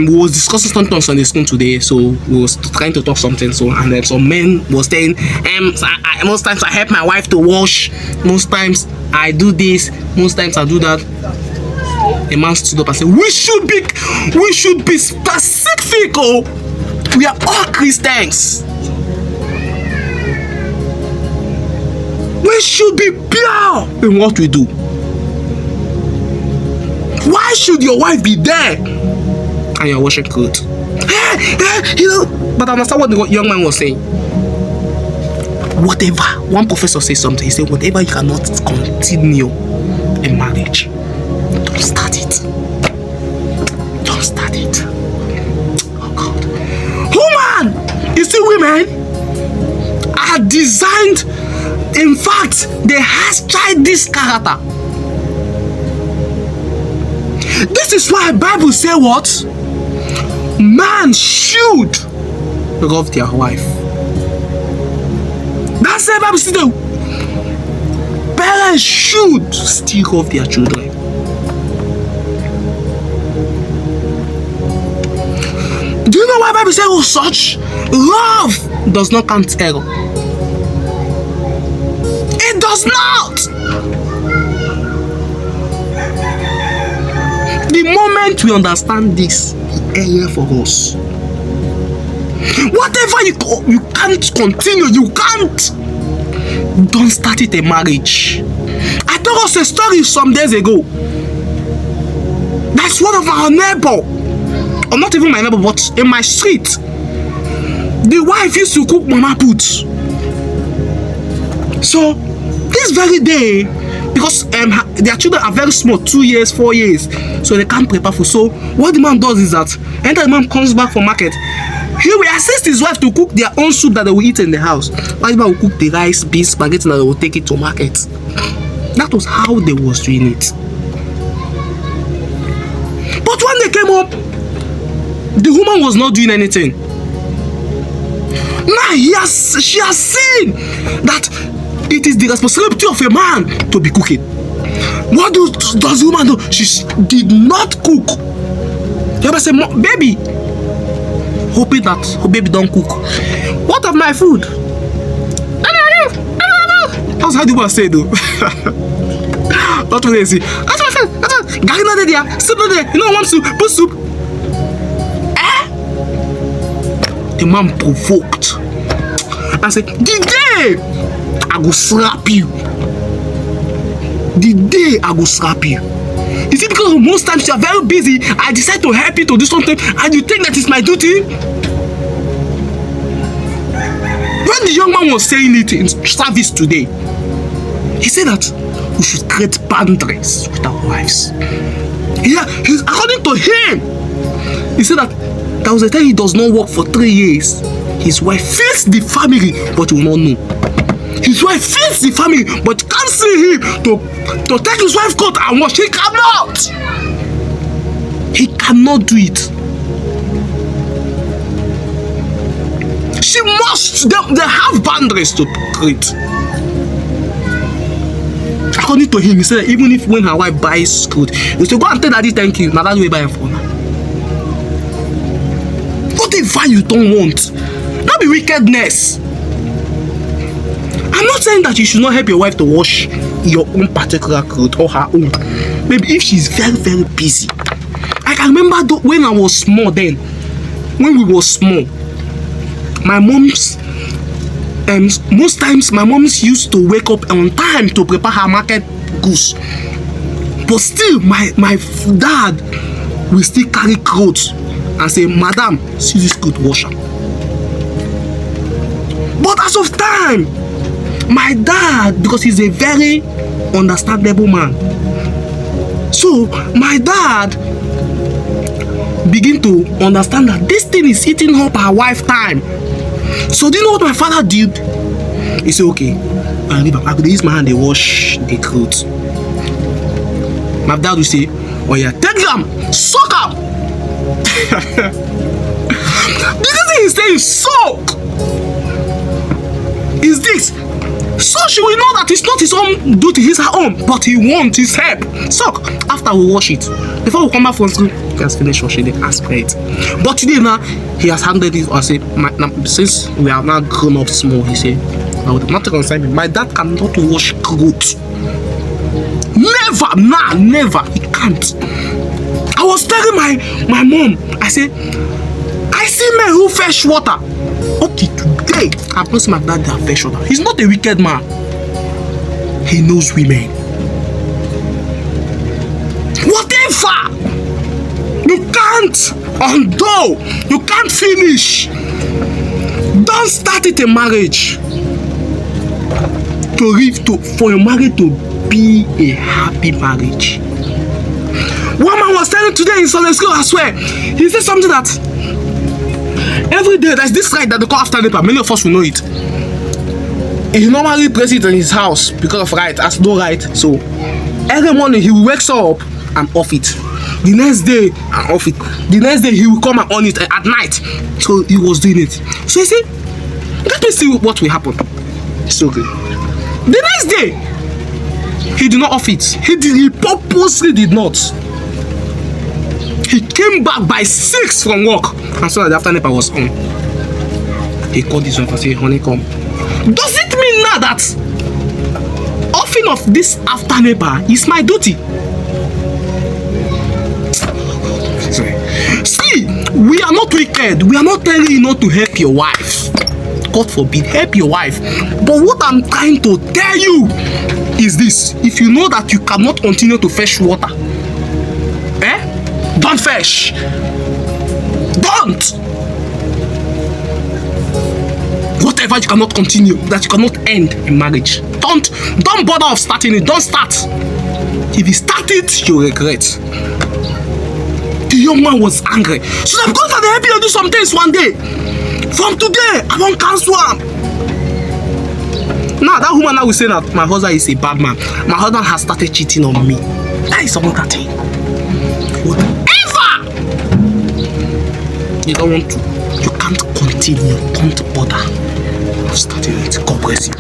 we was discussing something on Sunday school today, so we was trying to talk something. So and then some men was saying, most times I help my wife to wash, most times I do this, most times I do that. A man stood up and said, we should be specific. Oh, we are all Christians. We should be pure in what we do. Why should your wife be there and you're washing clothes? But I understand what the young man was saying. Whatever, one professor said something. He said, whatever you cannot continue in marriage, don't start it. Don't start it. Oh God. Woman, you see, women are designed. In fact, they have tried this character. This is why the Bible says what? Man should love their wife. That's the Bible says. Parents should still love their children. Do you know why the Bible says such? Love does not count error. It does not. The moment we understand this, the area for us. Whatever you can't continue, you can't. Don't start it a marriage. I told us a story some days ago. That's one of our neighbor, or not even my neighbor, but in my street. The wife used to cook mama put. So this very day, because their children are very small, 2 years, 4 years, so they can't prepare food. So what the man does is that anytime the man comes back from market, he will assist his wife to cook their own soup that they will eat in the house. While the man will cook the rice, beans, spaghetti, and they will take it to market. That was how they was doing it. But when they came up, the woman was not doing anything. Now she has seen that it is the responsibility of a man to be cooking. What does the woman do? She did not cook. The other said, baby, hoping that her baby don't cook. What of my food? That's how the woman said though. That's what they say. That's what I said. That's what Gary not there. Soup not there. You know one soup. Put soup. The man provoked and said, the day I go slap you. The day I go slap you. Is it because most times you are very busy, I decide to help you to do something and you think that is my duty? When the young man was saying it in service today, he said that we should create boundaries with our wives. Yeah, according to him, he said that there was a time he does not work for 3 years. His wife feeds the family, but you will not know. His wife feeds the family, but you can't see him to take his wife's coat and wash. He cannot. He cannot do it. She must. They have boundaries to create. According to him, he said even if when her wife buys clothes, he said go and tell daddy thank you. Now that's the way buy it for her. Whatever you don't want, not be wickedness. I'm not saying that you should not help your wife to wash your own particular clothes or her own. Maybe if she's very, very busy. I can remember when I was small then, when we were small, my mom's, most times my moms used to wake up on time to prepare her market goods. But still, my dad will still carry clothes and say, Madam, see this clothes washer. But as of time, my dad, because he's a very understandable man, so my dad begin to understand that this thing is eating up our wife time. So do you know what my father did? He said, okay, I could use my hand to wash the clothes. My dad will say, oh yeah, take them, soak up. The thing he's saying, soak, is this. So she will know that it's not his own duty, it's her own, but he wants his help. So after we wash it, before we come back from school, he has finished washing it and spray it. But today now, he has handled it. I say, since we are now grown up small, he said, I would not concern me. My dad cannot wash clothes. Never, nah, never. He can't. I was telling my mom, I said, I see men who fetch water. Up to today, I've not seen my dad that fetch water. He's not a wicked man. He knows women. Whatever. You can't undo. You can't finish. Don't start it in marriage. For your marriage to be a happy marriage. One man was telling today in Sunday school, I swear, he said something that every day there's this right that they call after NEPA. Many of us will know it. He normally places it in his house because of right, as no right. So every morning he wakes up and off it. The next day and off it. The next day he will come and on it at night. So he was doing it. So he said, let me see what will happen. It's okay. The next day, he did not off it. He purposely did not. He came back by 6 from work and saw that the after NEPA was on. He called his wife and said, honey, come. Does it mean now that offing of this after NEPA is my duty? See, we are not wicked. We are not telling you not to help your wife. God forbid, help your wife. But what I'm trying to tell you is this. If you know that you cannot continue to fetch water, don't fetch. Don't. Whatever you cannot continue, that you cannot end in marriage, don't bother of starting it. Don't start. If you start it, you'll regret. The young man was angry. So I'm going to help you do some things one day. From today, I won't cancel him. Now that woman now will say that my husband is a bad man. My husband has started cheating on me. That is another thing. Whatever you don't want to, you can't continue. Don't bother of starting it. God bless you.